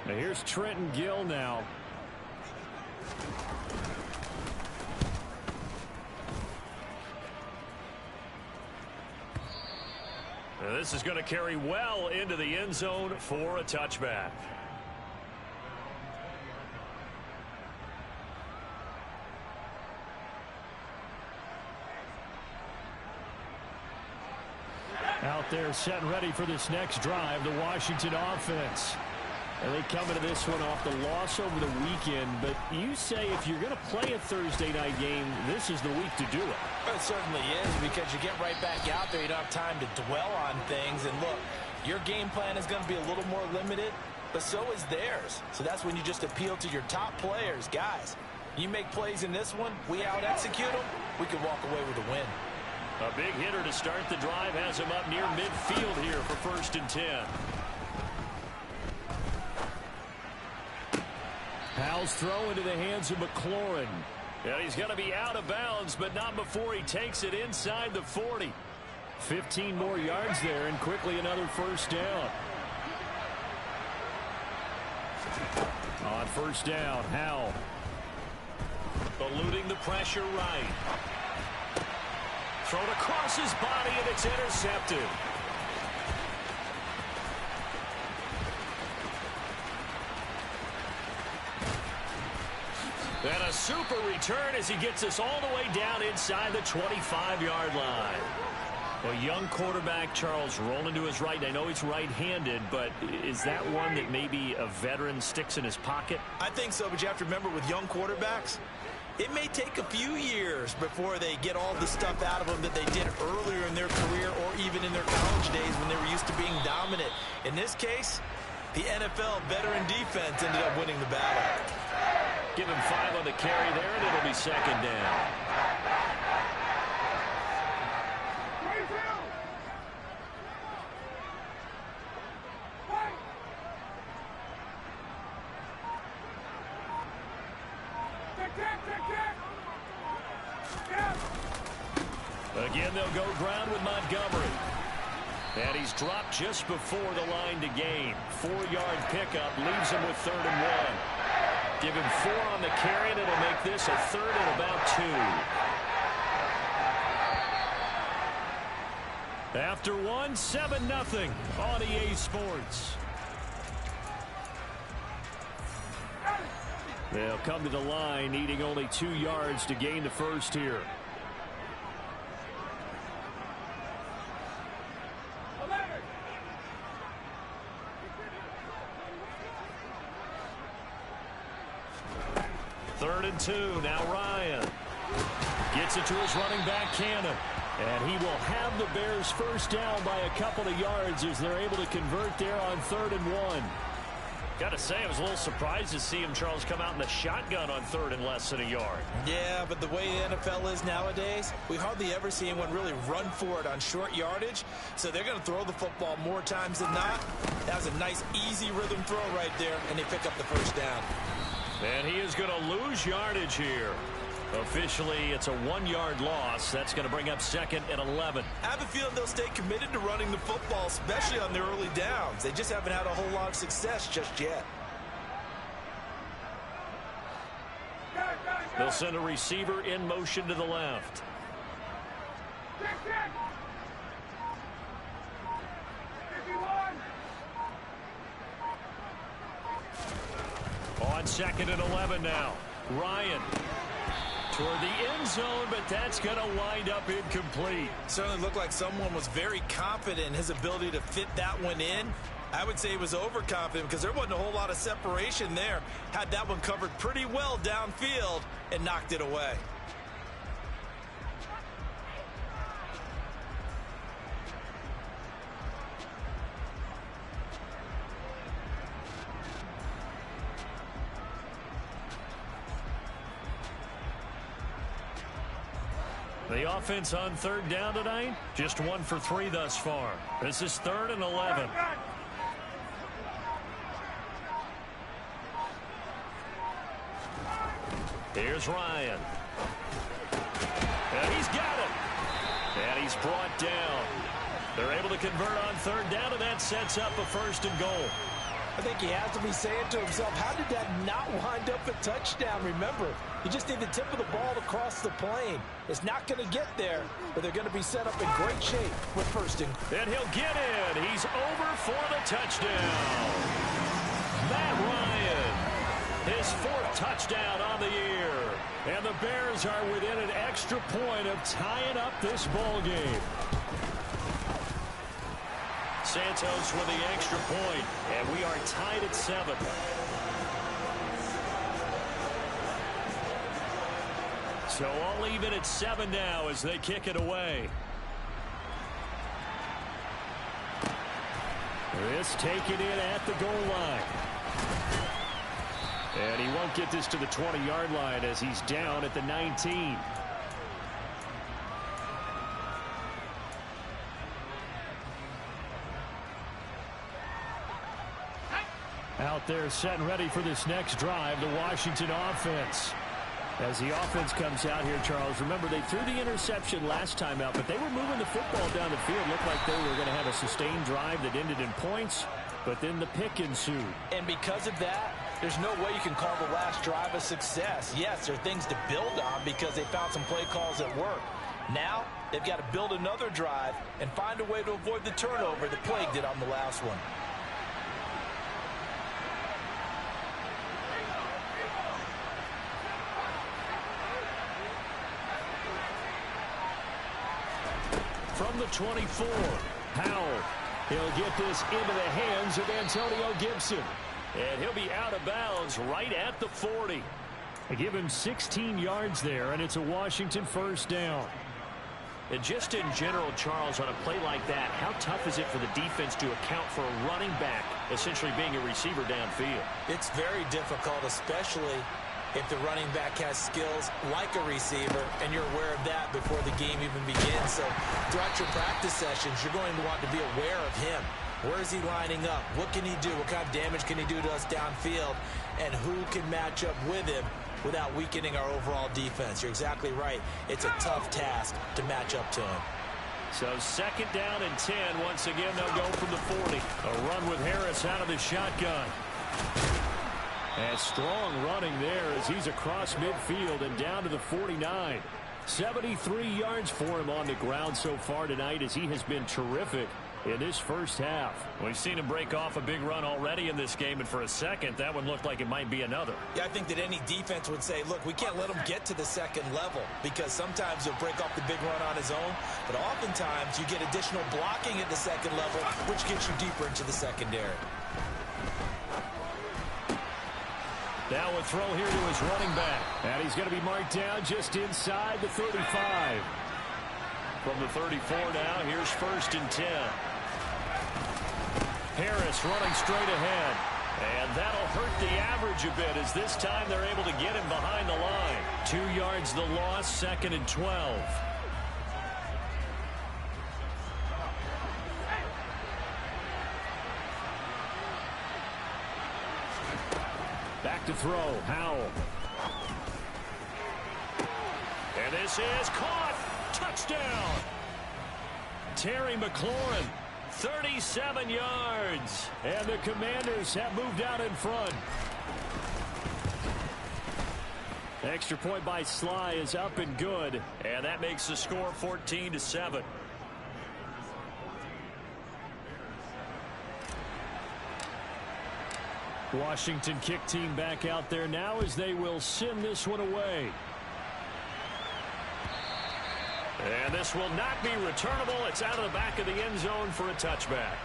Now here's Trenton Gill now. Now this is going to carry well into the end zone for a touchback. Out there set and ready for this next drive, the Washington offense. And they come into this one off the loss over the weekend, but you say if you're going to play a Thursday night game, this is the week to do it. It certainly is, because you get right back out there. You don't have time to dwell on things. And look, your game plan is going to be a little more limited, but so is theirs. So that's when you just appeal to your top players. Guys, you make plays in this one, we out-execute them, we can walk away with a win. A big hitter to start the drive has him up near midfield here for 1st and 10. Powell's throw into the hands of McLaurin. And he's going to be out of bounds, but not before he takes it inside the 40. 15 more yards there, and quickly another 1st down. On 1st down, Howell. Eluding the pressure right. Thrown across his body, and it's intercepted. And a super return as he gets us all the way down inside the 25-yard line. A young quarterback, Charles, rolling to his right. I know he's right-handed, but is that one that maybe a veteran sticks in his pocket? I think so, but you have to remember with young quarterbacks, it may take a few years before they get all the stuff out of them that they did earlier in their career or even in their college days when they were used to being dominant. In this case, the NFL veteran defense ended up winning the battle. Give him 5 on the carry there, and it'll be 2nd down. Again, they'll go ground with Montgomery. And he's dropped just before the line to gain. 4-yard pickup leaves him with 3rd and 1. Give him 4 on the carry, and it'll make this a 3rd and about 2. After 1, 7-0 on EA Sports. They'll come to the line, needing only 2 yards to gain the 1st here. Third and 2. Now Ryan gets it to his running back, Cannon. And he will have the Bears 1st down by a couple of yards as they're able to convert there on 3rd and 1. Got to say, I was a little surprised to see him, Charles, come out in the shotgun on 3rd and less than a yard. Yeah, but the way the NFL is nowadays, we hardly ever see anyone really run for it on short yardage. So they're going to throw the football more times than not. That was a nice, easy rhythm throw right there, and they pick up the 1st down. And he is going to lose yardage here. Officially, it's a 1-yard loss. That's going to bring up 2nd and 11. I have a feeling they'll stay committed to running the football, especially on their early downs. They just haven't had a whole lot of success just yet. They'll send a receiver in motion to the left. On 2nd and 11 now. Ryan toward the end zone, but that's going to wind up incomplete. Certainly looked like someone was very confident in his ability to fit that one in. I would say he was overconfident because there wasn't a whole lot of separation there. Had that one covered pretty well downfield and knocked it away. The offense on 3rd down tonight, just 1 for 3 thus far. This is 3rd and 11. Here's Ryan. And he's got it. And he's brought down. They're able to convert on 3rd down, and that sets up a 1st and goal. I think he has to be saying to himself, how did that not wind up a touchdown? Remember, you just need the tip of the ball to cross the plane. It's not going to get there, but they're going to be set up in great shape with first and... And he'll get in. He's over for the touchdown. Matt Ryan, his 4th touchdown on the year. And the Bears are within an extra point of tying up this ball game. Santos with the extra point, and we are tied at 7. So all even at 7 now as they kick it away. This taken in at the goal line. And he won't get this to the 20-yard line as he's down at the 19. Out there set and ready for this next drive, the Washington offense. As the offense comes out here, Charles, remember they threw the interception last time out, but they were moving the football down the field. Looked like they were going to have a sustained drive that ended in points, but then the pick ensued. And because of that, there's no way you can call the last drive a success. Yes, there are things to build on because they found some play calls that work. Now, they've got to build another drive and find a way to avoid the turnover that plagued it on the last one. From the 24, Powell. He'll get this into the hands of Antonio Gibson. And he'll be out of bounds right at the 40. They give him 16 yards there, and it's a Washington first down. And just in general, Charles, on a play like that, how tough is it for the defense to account for a running back essentially being a receiver downfield? It's very difficult, especially if the running back has skills like a receiver, and you're aware of that before the game even begins. So throughout your practice sessions, you're going to want to be aware of him. Where is he lining up? What can he do? What kind of damage can he do to us downfield? And who can match up with him without weakening our overall defense? You're exactly right. It's a tough task to match up to him. So 2nd down and 10. Once again, they'll go from the 40. A run with Harris out of the shotgun. And strong running there as he's across midfield and down to the 49. 73 yards for him on the ground so far tonight as he has been terrific in this first half. We've seen him break off a big run already in this game, and for a second, that one looked like it might be another. Yeah, I think that any defense would say, look, we can't let him get to the 2nd level because sometimes he'll break off the big run on his own, but oftentimes you get additional blocking at the 2nd level, which gets you deeper into the secondary. Now a throw here to his running back. And he's going to be marked down just inside the 35. From the 34 now, here's 1st and 10. Harris running straight ahead. And that'll hurt the average a bit as this time they're able to get him behind the line. 2 yards the loss, 2nd and 12. Back to throw, Howell. And this is caught. Touchdown. Terry McLaurin, 37 yards. And the Commanders have moved out in front. Extra point by Sly is up and good. And that makes the score 14-7. Washington kick team back out there now as they will send this one away. And this will not be returnable. It's out of the back of the end zone for a touchback.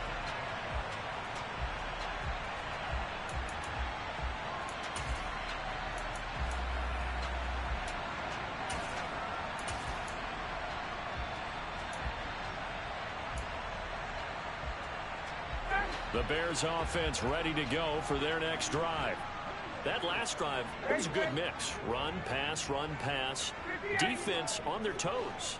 The Bears offense ready to go for their next drive. That last drive, it was a good mix. Run, pass, defense on their toes.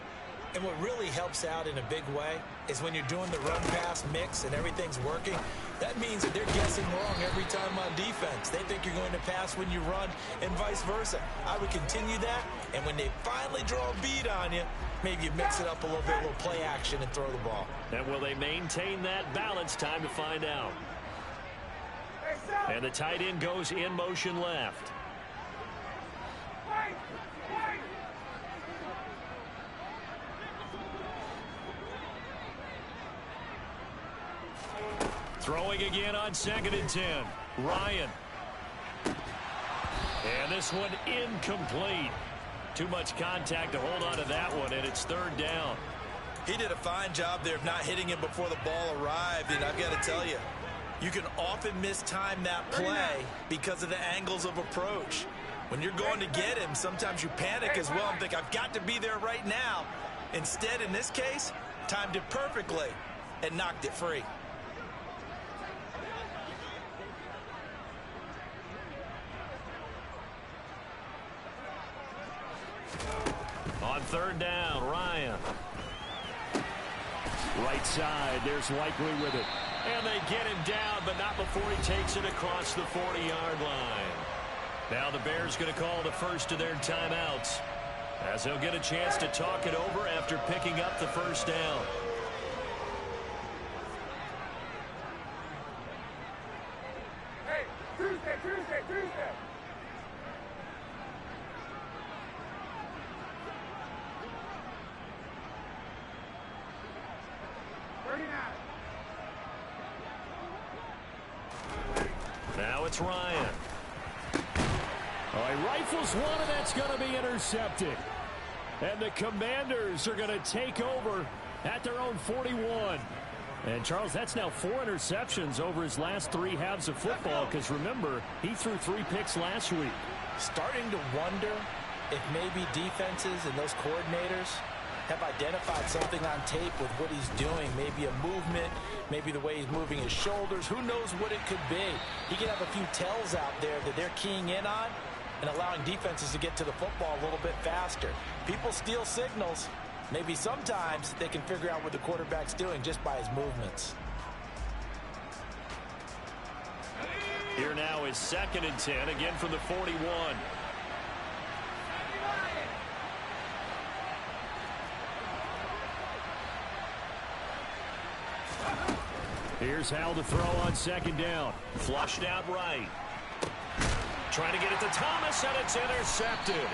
And what really helps out in a big way is when you're doing the run-pass mix and everything's working, that means that they're guessing wrong every time on defense. They think you're going to pass when you run and vice versa. I would continue that, and when they finally draw a bead on you, maybe you mix it up a little bit, a little play action, and throw the ball. And will they maintain that balance? Time to find out. And the tight end goes in motion left. Throwing again on 2nd and 10. Ryan. And this one incomplete. Too much contact to hold on to that one, and it's 3rd down. He did a fine job there of not hitting him before the ball arrived, and I've got to tell you, you can often mistime that play because of the angles of approach. When you're going to get him, sometimes you panic as well and think, I've got to be there right now. Instead, in this case, timed it perfectly and knocked it free. On 3rd down, Ryan. Right side, there's Likely with it. And they get him down, but not before he takes it across the 40-yard line. Now the Bears going to call the first of their timeouts, as they'll get a chance to talk it over after picking up the 1st down. Hey, Tuesday. Now it's Ryan. Oh, he rifles one, and that's going to be intercepted. And the Commanders are going to take over at their own 41. And, Charles, that's now 4 interceptions over his last 3 halves of football, because, remember, he threw 3 picks last week. Starting to wonder if maybe defenses and those coordinators have identified something on tape with what he's doing. Maybe a movement, maybe the way he's moving his shoulders. Who knows what it could be? He could have a few tells out there that they're keying in on and allowing defenses to get to the football a little bit faster. People steal signals. Maybe sometimes they can figure out what the quarterback's doing just by his movements. Here now is 2nd and 10, again from the 41. Here's Hal to throw on 2nd down. Flushed out right. Trying to get it to Thomas, and it's intercepted.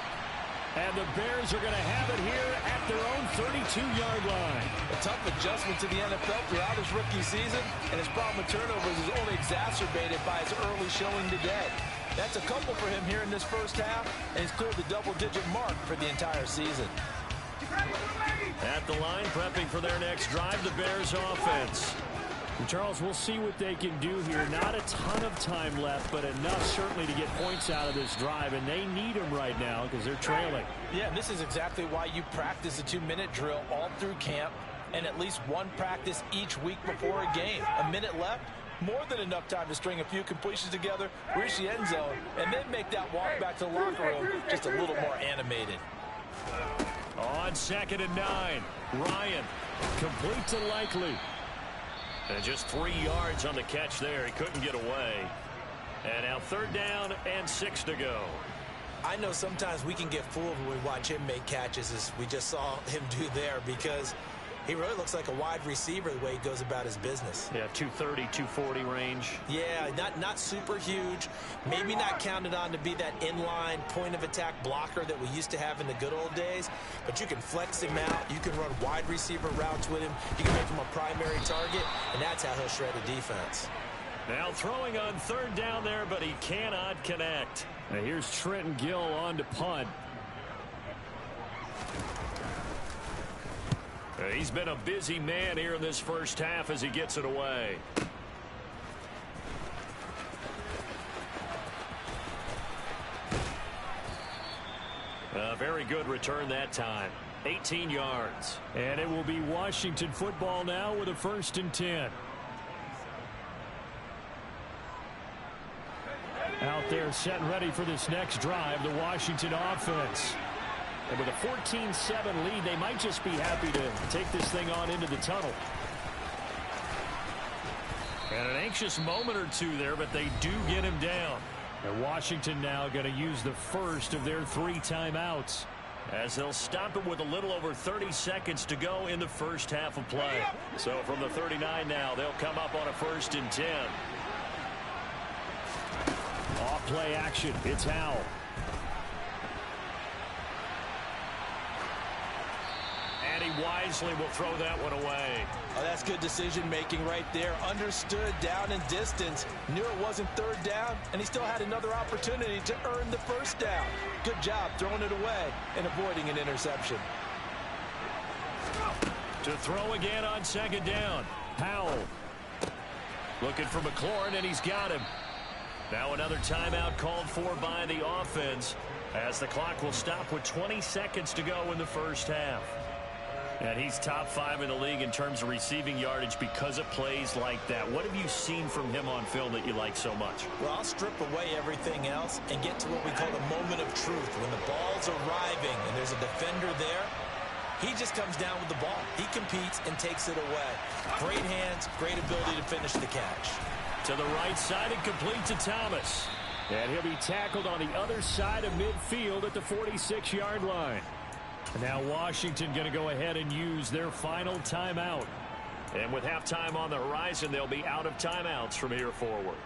And the Bears are going to have it here at their own 32-yard line. A tough adjustment to the NFL throughout his rookie season, and his problem with turnovers is only exacerbated by his early showing today. That's a couple for him here in this first half, and he's cleared the double-digit mark for the entire season. At the line, prepping for their next drive, the Bears offense. And Charles, we'll see what they can do here. Not a ton of time left, but enough certainly to get points out of this drive, and they need them right now because they're trailing. Yeah, and this is exactly why you practice a 2-minute drill all through camp and at least one practice each week before a game. A minute left, more than enough time to string a few completions together, reach the end zone, and then make that walk back to the locker room just a little more animated. On 2nd and 9, Ryan complete to Likely. And just 3 yards on the catch there. He couldn't get away. And now 3rd down and 6 to go. I know sometimes we can get fooled when we watch him make catches, as we just saw him do there, because he really looks like a wide receiver the way he goes about his business. Yeah, 230, 240 range. Yeah, not super huge. Maybe not counted on to be that inline point-of-attack blocker that we used to have in the good old days. But you can flex him out. You can run wide receiver routes with him. You can make him a primary target, and that's how he'll shred a defense. Now throwing on 3rd down there, but he cannot connect. Now here's Trenton Gill on to punt. He's been a busy man here in this first half as he gets it away. A very good return that time. 18 yards. And it will be Washington football now with a 1st and 10. Out there set and ready for this next drive, the Washington offense. And with a 14-7 lead, they might just be happy to take this thing on into the tunnel. And an anxious moment or two there, but they do get him down. And Washington now going to use the first of their 3 timeouts, as they'll stop it with a little over 30 seconds to go in the first half of play. So from the 39 now, they'll come up on a 1st and 10. play action. It's Howell. And he wisely will throw that one away. Oh, that's good decision-making right there. Understood down and distance. Knew it wasn't third down, and he still had another opportunity to earn the first down. Good job throwing it away and avoiding an interception. To throw again on second down. Howell. Looking for McLaurin, and he's got him. Now another timeout called for by the offense as the clock will stop with 20 seconds to go in the first half. And he's top 5 in the league in terms of receiving yardage because of plays like that. What have you seen from him on film that you like so much? Well, I'll strip away everything else and get to what we call the moment of truth. When the ball's arriving and there's a defender there, he just comes down with the ball. He competes and takes it away. Great hands, great ability to finish the catch. To the right side and complete to Thomas. And he'll be tackled on the other side of midfield at the 46-yard line. And now Washington going to go ahead and use their final timeout. And with halftime on the horizon, they'll be out of timeouts from here forward.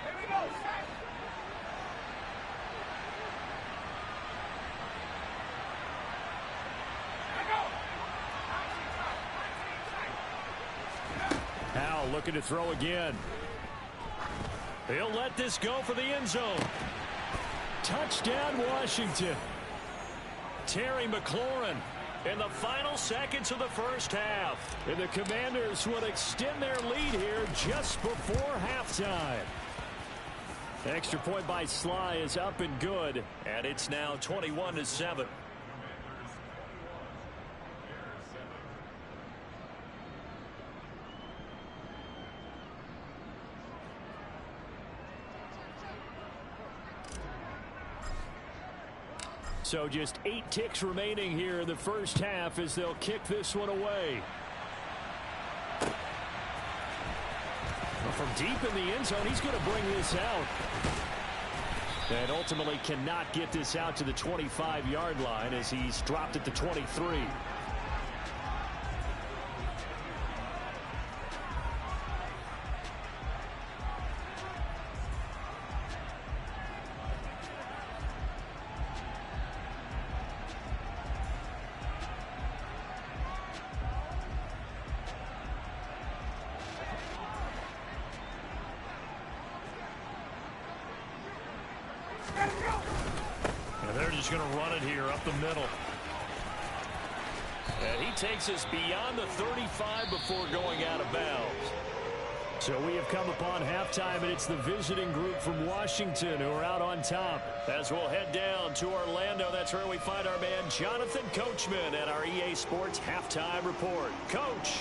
Here we go, set. Howell looking to throw again. He'll let this go for the end zone. Touchdown, Washington. Terry McLaurin in the final seconds of the first half. And the Commanders will extend their lead here just before halftime. Extra point by Sly is up and good. And it's now 21-7. So just 8 ticks remaining here in the first half as they'll kick this one away. From deep in the end zone, he's going to bring this out. And ultimately cannot get this out to the 25-yard line as he's dropped at the 23. And they're just going to run it here up the middle. And he takes us beyond the 35 before going out of bounds. So we have come upon halftime, and it's the visiting group from Washington who are out on top. As we'll head down to Orlando, that's where we find our man Jonathan Coachman at our EA Sports Halftime Report. Coach.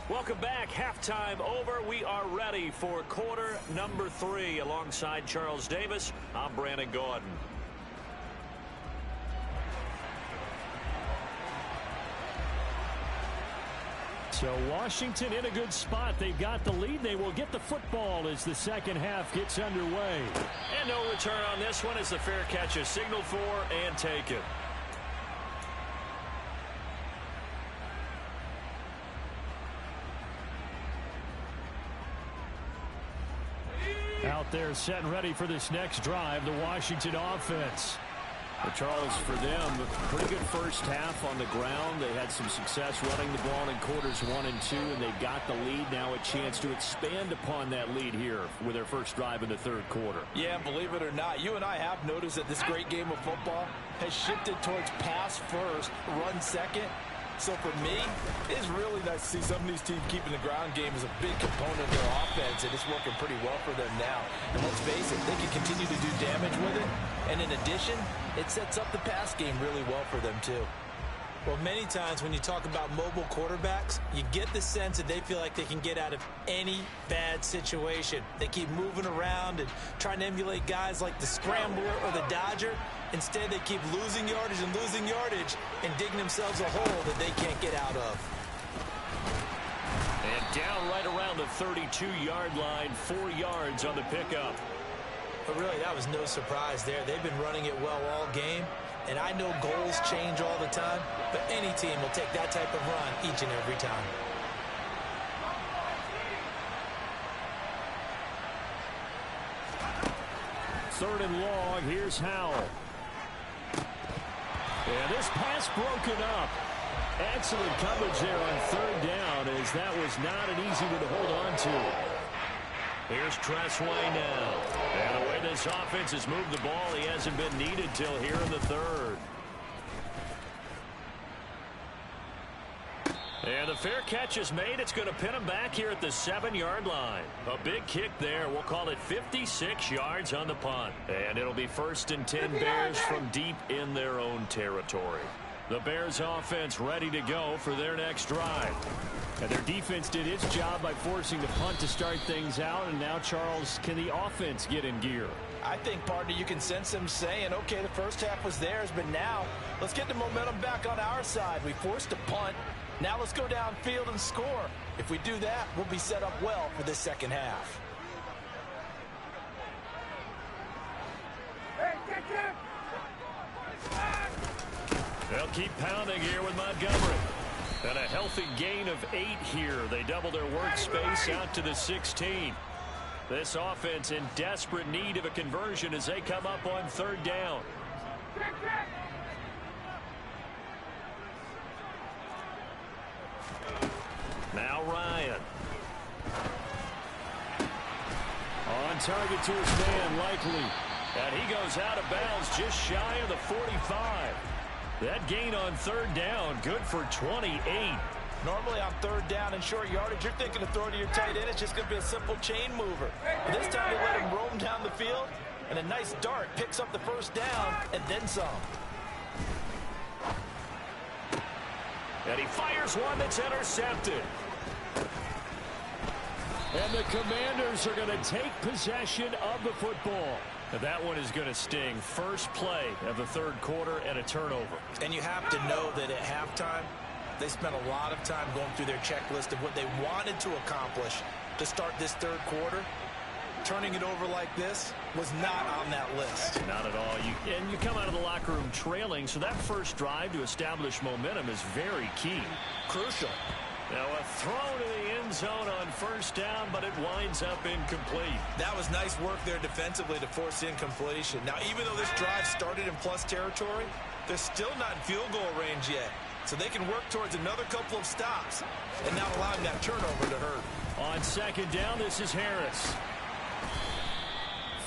Welcome back. Halftime over. We are ready for quarter number 3. Alongside Charles Davis, I'm Brandon Gordon. So Washington in a good spot. They've got the lead. They will get the football as the second half gets underway. And no return on this one as the fair catch is signaled for and taken. Out there set and ready for this next drive, the Washington offense. But Charles, for them, pretty good first half on the ground. They had some success running the ball in quarters 1 and 2, and they got the lead. Now a chance to expand upon that lead here with their first drive in the third quarter. Yeah, believe it or not, you and I have noticed that this great game of football has shifted towards pass first, run second. So for me, it's really nice to see some of these teams keeping the ground game as a big component of their offense, and it's working pretty well for them now. And let's face it, they can continue to do damage with it. And in addition, it sets up the pass game really well for them too. Well, many times when you talk about mobile quarterbacks, you get the sense that they feel like they can get out of any bad situation. They keep moving around and trying to emulate guys like the Scrambler or the Dodger. Instead, they keep losing yardage and digging themselves a hole that they can't get out of. And Down right around the 32-yard line, 4 yards on the pickup. But really, that was no surprise there. They've been running it well all game. And I know goals change all the time, but any team will take that type of run each and every time. Third and long, here's Howell. And this pass broken up. Excellent coverage there on third down, as that was not an easy one to hold on to. Here's Tressway now. And the way this offense has moved the ball, he hasn't been needed till here in the third. And the fair catch is made. It's going to pin him back here at the 7-yard line. A big kick there. We'll call it 56 yards on the punt. And it'll be 1st and 10 Bears from deep in their own territory. The Bears offense ready to go for their next drive. And their defense did its job by forcing the punt to start things out. And now, Charles, can the offense get in gear? I think, partner, you can sense them saying, okay, the first half was theirs, but now let's get the momentum back on our side. We forced a punt. Now let's go downfield and score. If we do that, we'll be set up well for the second half. They'll keep pounding here with Montgomery. And a healthy gain of 8 here. They double their workspace out to the 16. This offense in desperate need of a conversion as they come up on third down. Now Ryan. On target to his man, Likely. And he goes out of bounds just shy of the 45. That gain on third down, good for 28. Normally on third down and short yardage, you're thinking of throwing to your tight end. It's just going to be a simple chain mover. But this time they let him roam down the field, and a nice dart picks up the first down and then some. And he fires one that's intercepted. And the Commanders are going to take possession of the football. And that one is going to sting. First play of the third quarter and a turnover. And you have to know that at halftime, they spent a lot of time going through their checklist of what they wanted to accomplish to start this third quarter. Turning it over like this was not on that list. Not at all. And you come out of the locker room trailing, so that first drive to establish momentum is very key. Crucial. Now a throw to the end zone on first down, but it winds up incomplete. That was nice work there defensively to force incompletion. Now, even though this drive started in plus territory, they're still not in field goal range yet. So they can work towards another couple of stops and not allowing that turnover to hurt. On second down, this is Harris.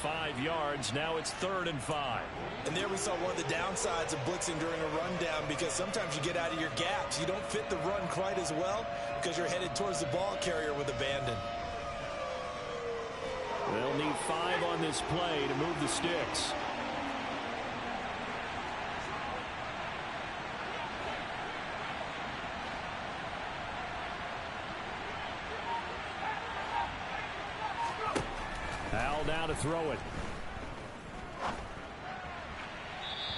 5 yards. Now it's 3rd and 5. And there we saw one of the downsides of blitzing during a rundown, because sometimes you get out of your gaps. You don't fit the run quite as well because you're headed towards the ball carrier with abandon. They'll need 5 on this play to move the sticks. Al now to throw it.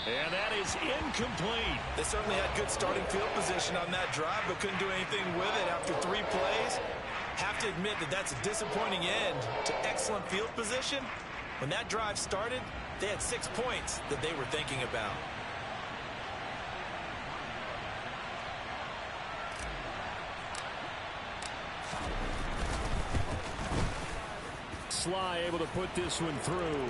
And that is incomplete. They certainly had good starting field position on that drive, but couldn't do anything with it after 3 plays. Have to admit that that's a disappointing end to excellent field position. When that drive started, they had 6 points that they were thinking about. Sly able to put this one through.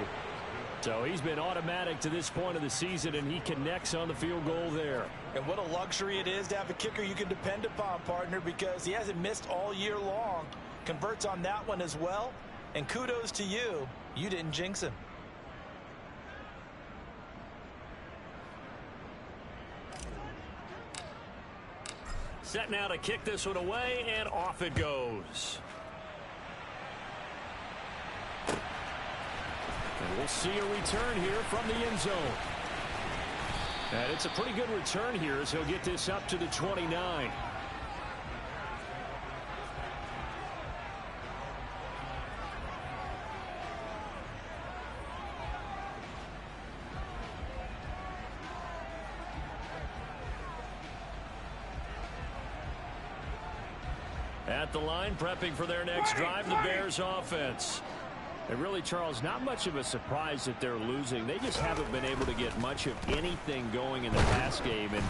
So he's been automatic to this point of the season, and he connects on the field goal there. And what a luxury it is to have a kicker you can depend upon, partner, because he hasn't missed all year long. Converts on that one as well. And kudos to you. You didn't jinx him. Set now to kick this one away, and off it goes. And we'll see a return here from the end zone. And it's a pretty good return here as he'll get this up to the 29. At at the line, prepping for their next drive, the Bears offense. And really, Charles, not much of a surprise that they're losing. They just haven't been able to get much of anything going in the pass game. And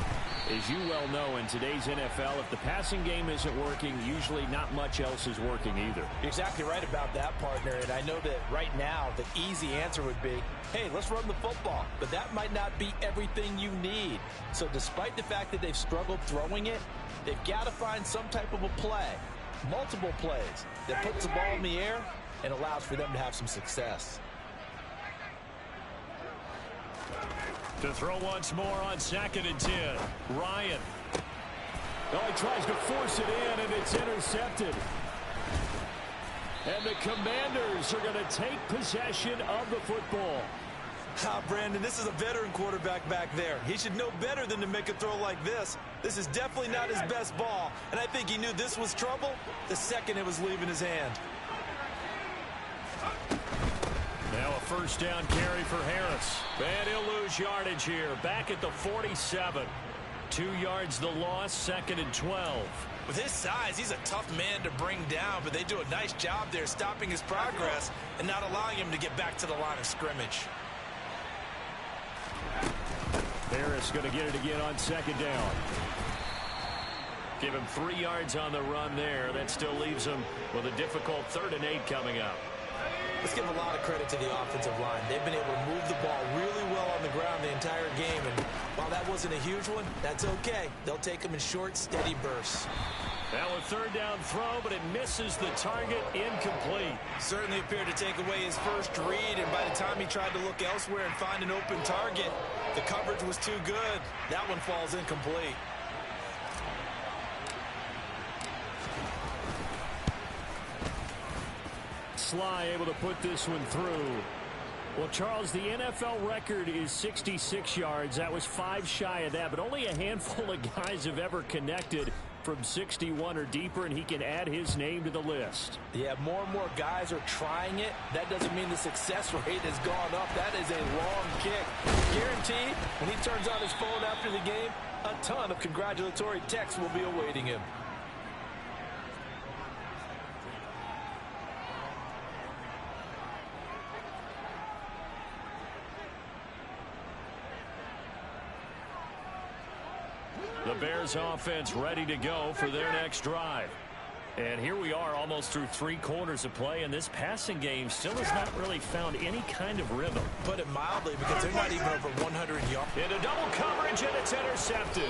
as you well know, in today's NFL, if the passing game isn't working, usually not much else is working either. You're exactly right about that, partner. And I know that right now the easy answer would be, hey, let's run the football. But that might not be everything you need. So despite the fact that they've struggled throwing it, they've got to find some type of a play, multiple plays, that puts the ball in the air and allows for them to have some success. To throw once more on 2nd and 10. Ryan. Oh, he tries to force it in, and it's intercepted. And the Commanders are going to take possession of the football. Brandon, this is a veteran quarterback back there. He should know better than to make a throw like this. This is definitely not his best ball, and I think he knew this was trouble the second it was leaving his hand. Now a first down carry for Harris. And he'll lose yardage here. Back at the 47. 2 yards the loss, 2nd and 12. With his size, he's a tough man to bring down, but they do a nice job there stopping his progress and not allowing him to get back to the line of scrimmage. Harris going to get it again on 2nd down. Give him 3 yards on the run there. That still leaves him with a difficult 3rd and 8 coming up. Let's give a lot of credit to the offensive line. They've been able to move the ball really well on the ground the entire game, and while that wasn't a huge one, that's okay. They'll take them in short, steady bursts. Now a 3rd down throw, but it misses the target, incomplete. Certainly appeared to take away his first read, and by the time he tried to look elsewhere and find an open target, the coverage was too good. That one falls incomplete. Sly able to put this one through. Well, Charles, the NFL record is 66 yards. That was 5 shy of that, but only a handful of guys have ever connected from 61 or deeper, and he can add his name to the list. Yeah, more and more guys are trying it. That doesn't mean the success rate has gone up. That is a long kick. Guaranteed, when he turns on his phone after the game, a ton of congratulatory texts will be awaiting him. The Bears offense ready to go for their next drive. And here we are almost through 3 quarters of play, and this passing game still has not really found any kind of rhythm. Put it mildly, because they're not even over 100 yards. Into double coverage, and it's intercepted.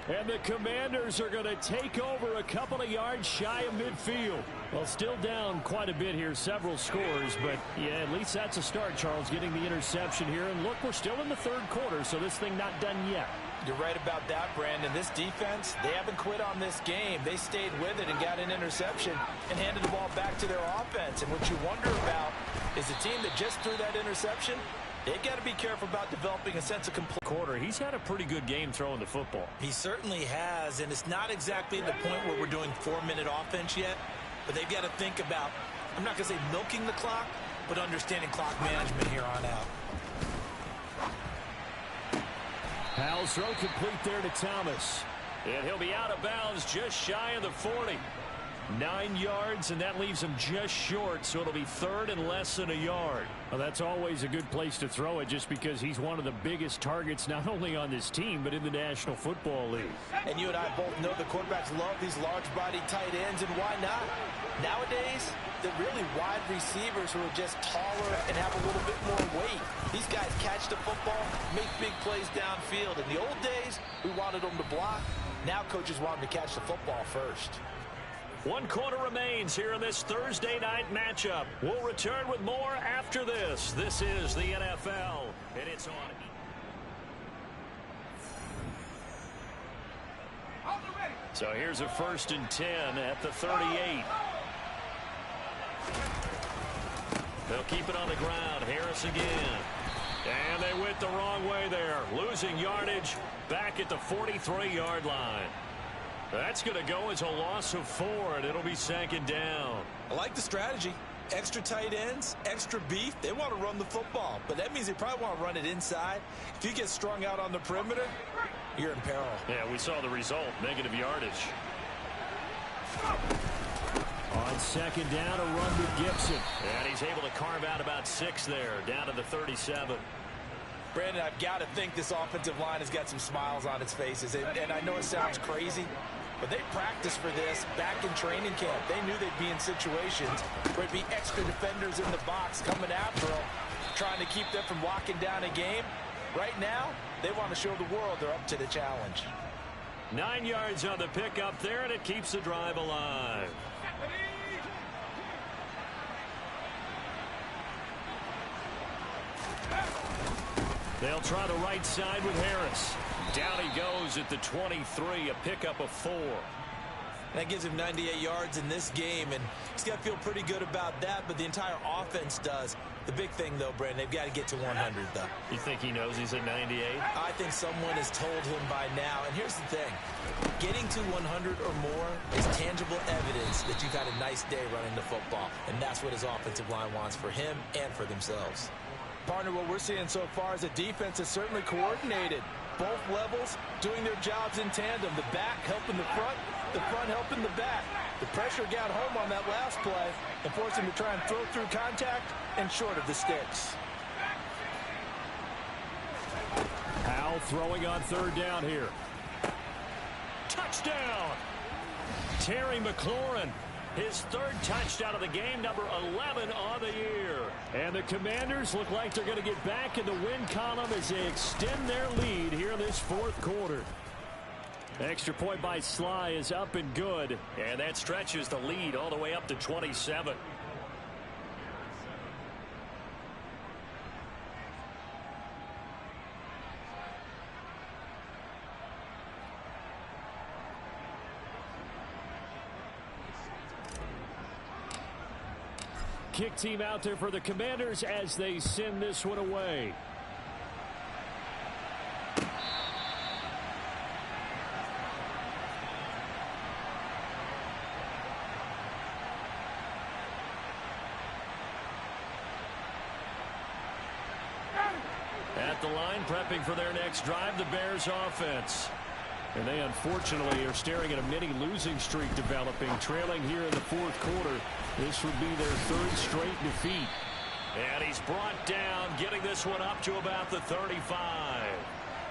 And the Commanders are going to take over a couple of yards shy of midfield. Well, still down quite a bit here, several scores, but yeah, at least that's a start, Charles, getting the interception here. And look, we're still in the 3rd quarter, so this thing not done yet. You're right about that, Brandon. This defense, they haven't quit on this game. They stayed with it and got an interception and handed the ball back to their offense. And what you wonder about is the team that just threw that interception, they've got to be careful about developing a sense of complete quarter. He's had a pretty good game throwing the football. He certainly has, and it's not exactly the point where we're doing 4-minute offense yet, but they've got to think about, I'm not going to say milking the clock, but understanding clock management here on out. Powell's throw complete there to Thomas. And he'll be out of bounds just shy of the 40. 9 yards, and that leaves him just short, so it'll be 3rd and less than a yard. Well, that's always a good place to throw it just because he's one of the biggest targets not only on this team but in the National Football League. And you and I both know the quarterbacks love these large-body tight ends, and why not? Nowadays, they're really wide receivers who are just taller and have a little bit more weight. These guys catch the football, make big plays downfield. In the old days, we wanted them to block. Now coaches want them to catch the football first. 1 quarter remains here in this Thursday night matchup. We'll return with more after this. This is the NFL, and it's on. So here's a 1st and 10 at the 38. They'll keep it on the ground. Harris again. And they went the wrong way there. Losing yardage back at the 43-yard line. That's going to go as a loss of 4, and it'll be 2nd down. I like the strategy. Extra tight ends, extra beef. They want to run the football, but that means they probably want to run it inside. If you get strung out on the perimeter, you're in peril. Yeah, we saw the result, negative yardage. On second down, a run with Gibson. And he's able to carve out about 6 there, down to the 37. Brandon, I've got to think this offensive line has got some smiles on its faces. And I know it sounds crazy, but they practiced for this back in training camp. They knew they'd be in situations where it'd be extra defenders in the box coming after them, trying to keep them from locking down a game. Right now, they want to show the world they're up to the challenge. 9 yards on the pickup there, and it keeps the drive alive. They'll try the right side with Harris. Down he goes at the 23, a pickup of 4. That gives him 98 yards in this game, and he's got to feel pretty good about that, but the entire offense does. The big thing, though, Brandon, they've got to get to 100, though. You think he knows he's at 98? I think someone has told him by now. And here's the thing. Getting to 100 or more is tangible evidence that you've had a nice day running the football, and that's what his offensive line wants for him and for themselves. Partner, what we're seeing so far is a defense is certainly coordinated. Both levels doing their jobs in tandem. The back helping the front helping the back. The pressure got home on that last play and forced him to try and throw through contact and short of the sticks. Powell throwing on third down here. Touchdown! Terry McLaurin. His 3rd touchdown of the game, number 11 on the year. And the Commanders look like they're going to get back in the win column as they extend their lead here in this 4th quarter. Extra point by Sly is up and good. And that stretches the lead all the way up to 27. Kick team out there for the Commanders as they send this one away. At the line, prepping for their next drive, the Bears offense. And they unfortunately are staring at a mini losing streak developing, trailing here in the 4th quarter. This would be their 3rd straight defeat. And he's brought down, getting this one up to about the 35.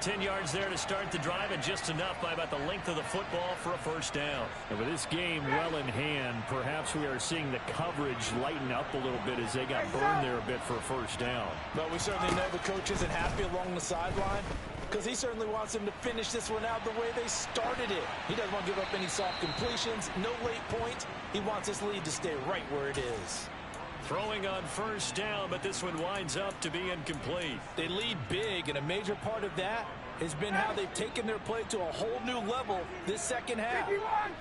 10 yards there to start the drive, and just enough by about the length of the football for a first down. And with this game well in hand, perhaps we are seeing the coverage lighten up a little bit as they got burned there a bit for a first down. But we certainly know the coach isn't happy along the sideline, because he certainly wants them to finish this one out the way they started it. He doesn't want to give up any soft completions, no late points. He wants this lead to stay right where it is. Throwing on first down, but this one winds up to be incomplete. They lead big, and a major part of that has been how they've taken their play to a whole new level this second half.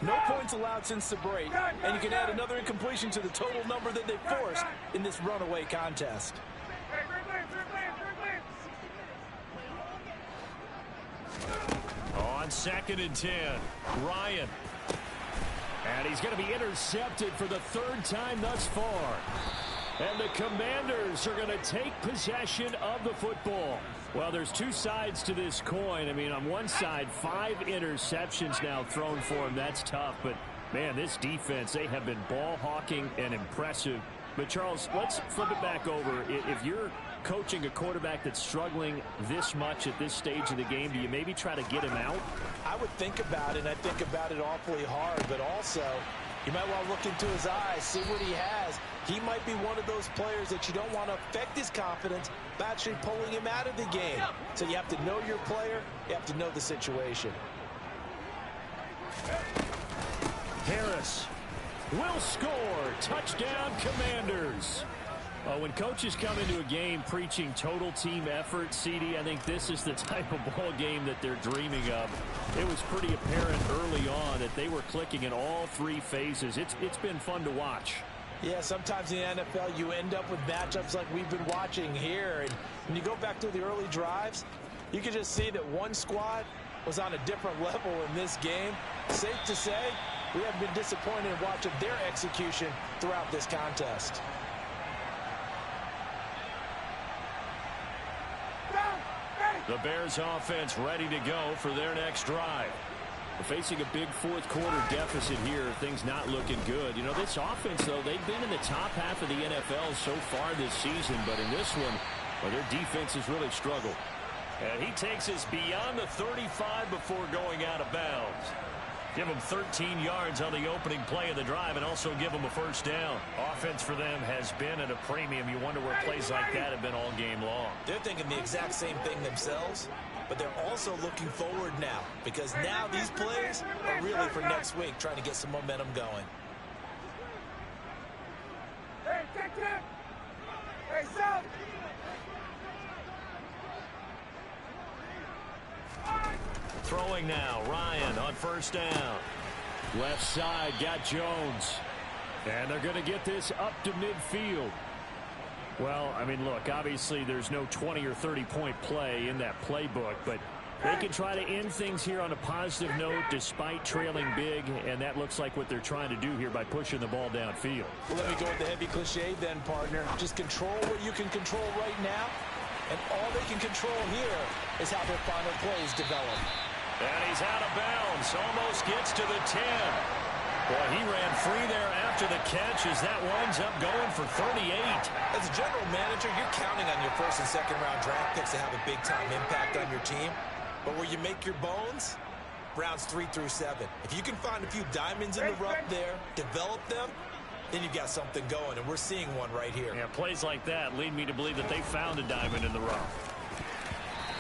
No points allowed since the break, and you can add another incompletion to the total number that they forced in this runaway contest. On 2nd and 10, Ryan. And he's going to be intercepted for the 3rd time thus far. And the Commanders are going to take possession of the football. Well, there's 2 sides to this coin. I mean, on one side, 5 interceptions now thrown for him. That's tough. But, man, this defense, they have been ball hawking and impressive. But, Charles, let's flip it back over. If you're coaching a quarterback that's struggling this much at this stage of the game, do you maybe try to get him out? I would think about it, and I think about it awfully hard, but also you might want to look into his eyes, see what he has. He might be one of those players that you don't want to affect his confidence by actually pulling him out of the game. So you have to know your player, you have to know the situation. Harris will score. Touchdown, Commanders. When coaches come into a game preaching total team effort, CD, I think this is the type of ball game that they're dreaming of. It was pretty apparent early on that they were clicking in all 3 phases. It's been fun to watch. Yeah, sometimes in the NFL you end up with matchups like we've been watching here. And when you go back to the early drives, you can just see that one squad was on a different level in this game. Safe to say, we haven't been disappointed in watching their execution throughout this contest. The Bears offense ready to go for their next drive. Facing a big fourth-quarter deficit here, things not looking good. You know, this offense, though, they've been in the top half of the NFL so far this season, but in this one, well, their defense has really struggled. And he takes us beyond the 35 before going out of bounds. Give them 13 yards on the opening play of the drive and also give them a first down. Offense for them has been at a premium. You wonder where plays like that have been all game long. They're thinking the exact same thing themselves, but they're also looking forward now because now these plays are really for next week, trying to get some momentum going. Hey, check it! Hey, South! Throwing now, Ryan on first down. Left side, got Jones. And they're going to get this up to midfield. Well, I mean, look, obviously there's no 20 or 30-point play in that playbook, but they can try to end things here on a positive note despite trailing big, and that looks like what they're trying to do here by pushing the ball downfield. Well, let me go with the heavy cliche then, partner. Just control what you can control right now, and all they can control here is how their final plays develop. And he's out of bounds. Almost gets to the 10. Boy, he ran free there after the catch as that winds up going for 38. As a general manager, you're counting on your first and second round draft picks to have a big-time impact on your team. But where you make your bones, rounds 3 through 7. If you can find a few diamonds in the rough there, develop them, then you've got something going, and we're seeing one right here. Yeah, plays like that lead me to believe that they found a diamond in the rough.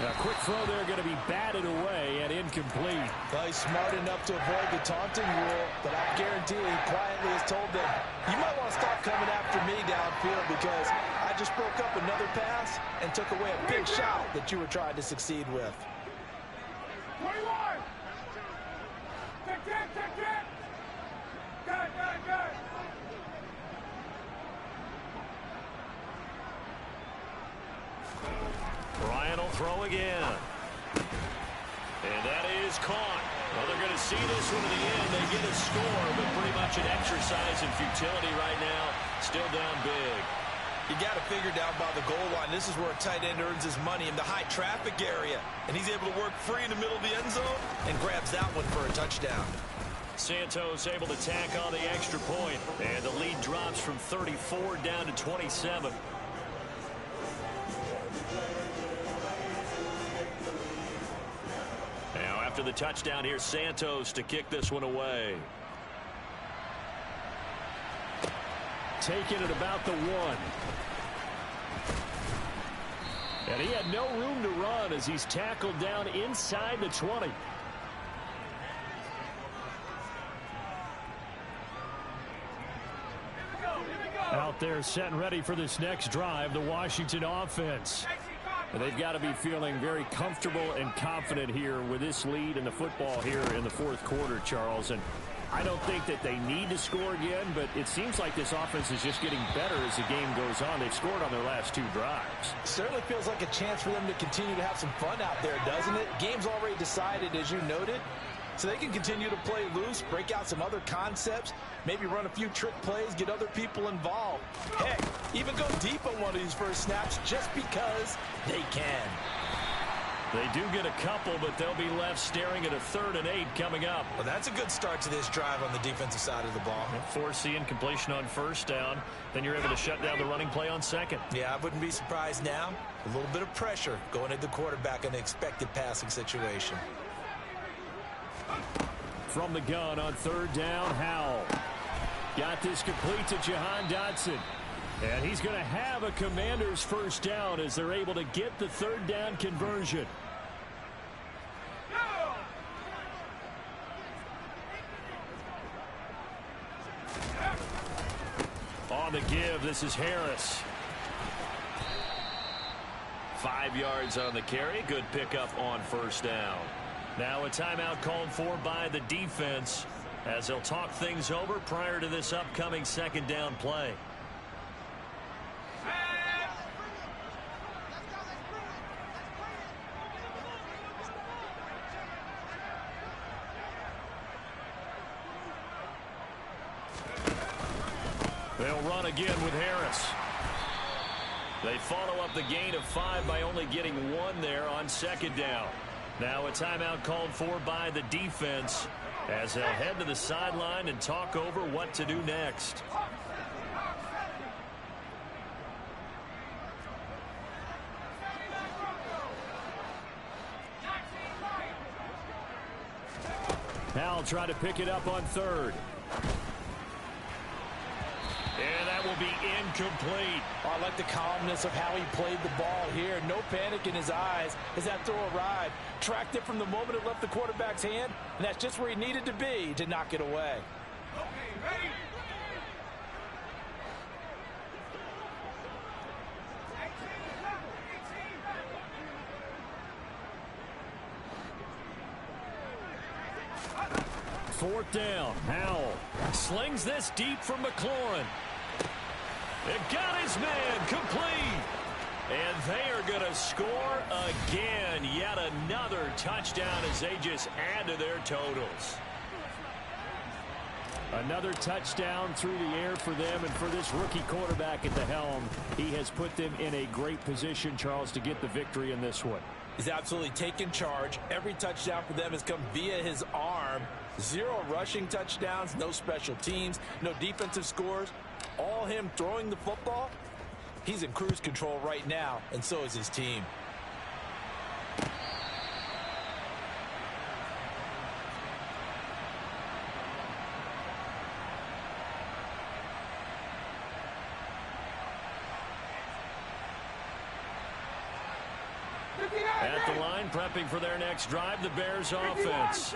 A quick throw there going to be batted away and incomplete. Well, he's smart enough to avoid the taunting rule, but I guarantee he quietly has told them, you might want to stop coming after me downfield because I just broke up another pass and took away a big shot that you were trying to succeed with. 21! Check it! Good! Ryan will throw again. And that is caught. Well, they're going to see this one to the end. They get a score, but pretty much an exercise in futility right now. Still down big. You got to figure down by the goal line. This is where a tight end earns his money in the high traffic area. And he's able to work free in the middle of the end zone and grabs that one for a touchdown. Santos able to tack on the extra point. And the lead drops from 34 down to 27. Now after the touchdown, here's Santos to kick this one away. Taking it about the 1. And he had no room to run as he's tackled down inside the 20. Out there set and ready for this next drive, the Washington offense. They've got to be feeling very comfortable and confident here with this lead in the football here in the fourth quarter, Charles. And I don't think that they need to score again, but it seems like this offense is just getting better as the game goes on. They've scored on their last 2 drives. Certainly feels like a chance for them to continue to have some fun out there, doesn't it? Game's already decided, as you noted. So they can continue to play loose, break out some other concepts, maybe run a few trick plays, get other people involved. Heck, even go deep on one of these first snaps just because they can. They do get a couple, but they'll be left staring at a 3rd and 8 coming up. Well, that's a good start to this drive on the defensive side of the ball. Force the incompletion on first down. Then you're able to shut down the running play on second. Yeah, I wouldn't be surprised now. A little bit of pressure going at the quarterback in an expected passing situation. From the gun on 3rd down, Howell. Got this complete to Jahan Dotson. And he's going to have a Commander's first down as they're able to get the 3rd down conversion. On the give, this is Harris. 5 yards on the carry. Good pickup on first down. Now a timeout called for by the defense as they'll talk things over prior to this upcoming 2nd down play. They'll run again with Harris. They follow up the gain of 5 by only getting 1 there on 2nd down. Now a timeout called for by the defense as they'll head to the sideline and talk over what to do next. Howell trying to pick it up on third. And that will be incomplete. Oh, I like the calmness of how he played the ball here. No panic in his eyes as that throw arrived. Tracked it from the moment it left the quarterback's hand, and that's just where he needed to be to knock it away. Okay, ready? Fourth down. Howell slings this deep from McLaurin. It got his man complete. And they are going to score again. Yet another touchdown as they just add to their totals. Another touchdown through the air for them, and for this rookie quarterback at the helm, he has put them in a great position, Charles, to get the victory in this one. He's absolutely taken charge. Every touchdown for them has come via his arm. 0 rushing touchdowns, no special teams, no defensive scores. All him throwing the football. He's in cruise control right now, and so is his team. At the line, prepping for their next drive, the Bears offense.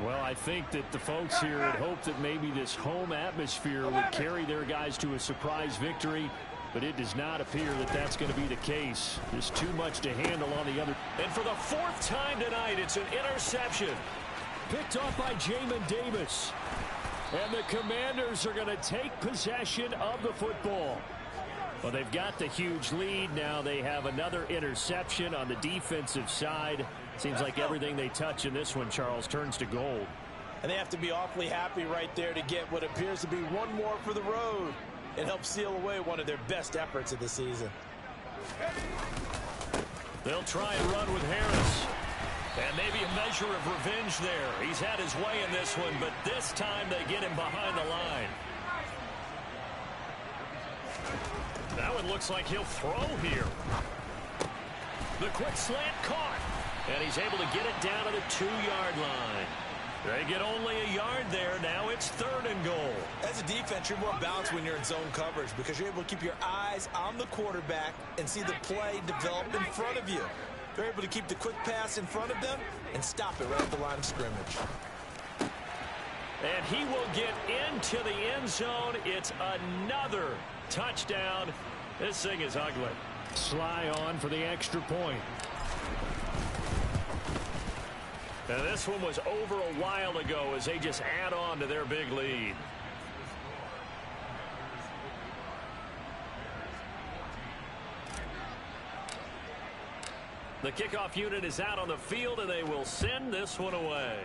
Well, I think that the folks here had hoped that maybe this home atmosphere would carry their guys to a surprise victory, but it does not appear that that's going to be the case. There's too much to handle on the other. And for the 4th time tonight, it's an interception. Picked off by Jamin Davis. And the Commanders are going to take possession of the football. Well, they've got the huge lead. Now they have another interception on the defensive side. Seems like everything they touch in this one, Charles, turns to gold. And they have to be awfully happy right there to get what appears to be one more for the road. It helps seal away one of their best efforts of the season. They'll try and run with Harris. And maybe a measure of revenge there. He's had his way in this one, but this time they get him behind the line. That one looks like he'll throw here. The quick slant caught. And he's able to get it down to the 2-yard line. They get only a yard there. Now it's 3rd and goal. As a defense, you're more balanced when you're in zone coverage because you're able to keep your eyes on the quarterback and see the play develop in front of you. They're able to keep the quick pass in front of them and stop it right at the line of scrimmage. And he will get into the end zone. It's another touchdown. This thing is ugly. Sly on for the extra point. And this one was over a while ago as they just add on to their big lead. The kickoff unit is out on the field, and they will send this one away.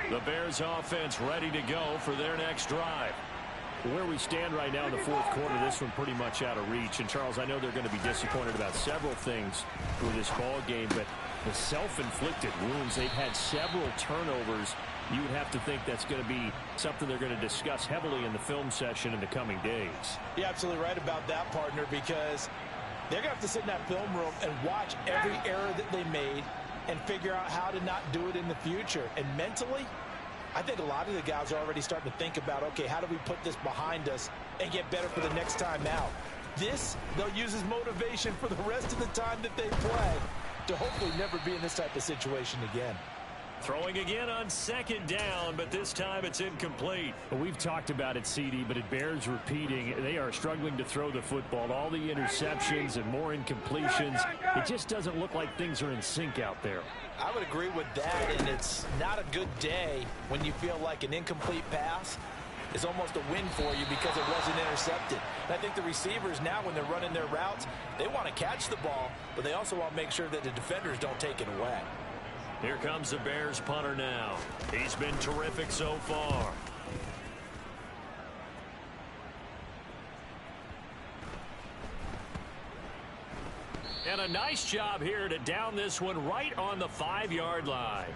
The Bears offense ready to go for their next drive. Where we stand right now in the 4th quarter, this one pretty much out of reach. And, Charles, I know they're going to be disappointed about several things with this ball game, but the self-inflicted wounds, they've had several turnovers. You would have to think that's going to be something they're going to discuss heavily in the film session in the coming days. You're absolutely right about that, partner, because they're going to have to sit in that film room and watch every error that they made and figure out how to not do it in the future. And mentally, I think a lot of the guys are already starting to think about, okay, how do we put this behind us and get better for the next time out? This, they'll use as motivation for the rest of the time that they play to hopefully never be in this type of situation again. Throwing again on 2nd down, but this time it's incomplete. Well, we've talked about it, CD, but it bears repeating. They are struggling to throw the football. All the interceptions and more incompletions. It just doesn't look like things are in sync out there. I would agree with that, and it's not a good day when you feel like an incomplete pass is almost a win for you because it wasn't intercepted. And I think the receivers now, when they're running their routes, they want to catch the ball, but they also want to make sure that the defenders don't take it away. Here comes the Bears punter now. He's been terrific so far. And a nice job here to down this one right on the 5-yard line.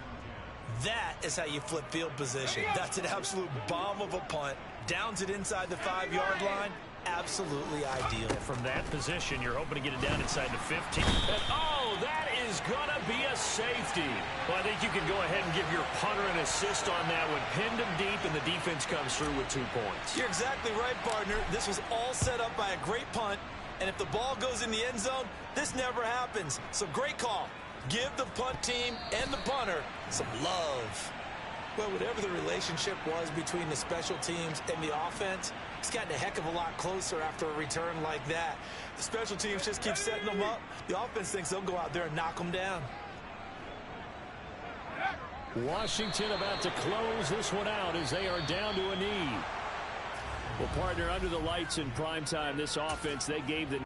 That is how you flip field position. That's an absolute bomb of a punt. Downs it inside the 5-yard line. Absolutely ideal. From that position, you're hoping to get it down inside the 15. And, oh, that is going to be a safety. Well, I think you can go ahead and give your punter an assist on that one. Pinned him deep, and the defense comes through with 2 points. You're exactly right, partner. This was all set up by a great punt. And if the ball goes in the end zone, this never happens. So great call. Give the punt team and the punter some love. Well, whatever the relationship was between the special teams and the offense, it's gotten a heck of a lot closer after a return like that. The special teams just keep setting them up. The offense thinks they'll go out there and knock them down. Washington about to close this one out as they are down to a knee. Well, partner, under the lights in primetime, this offense, they gave the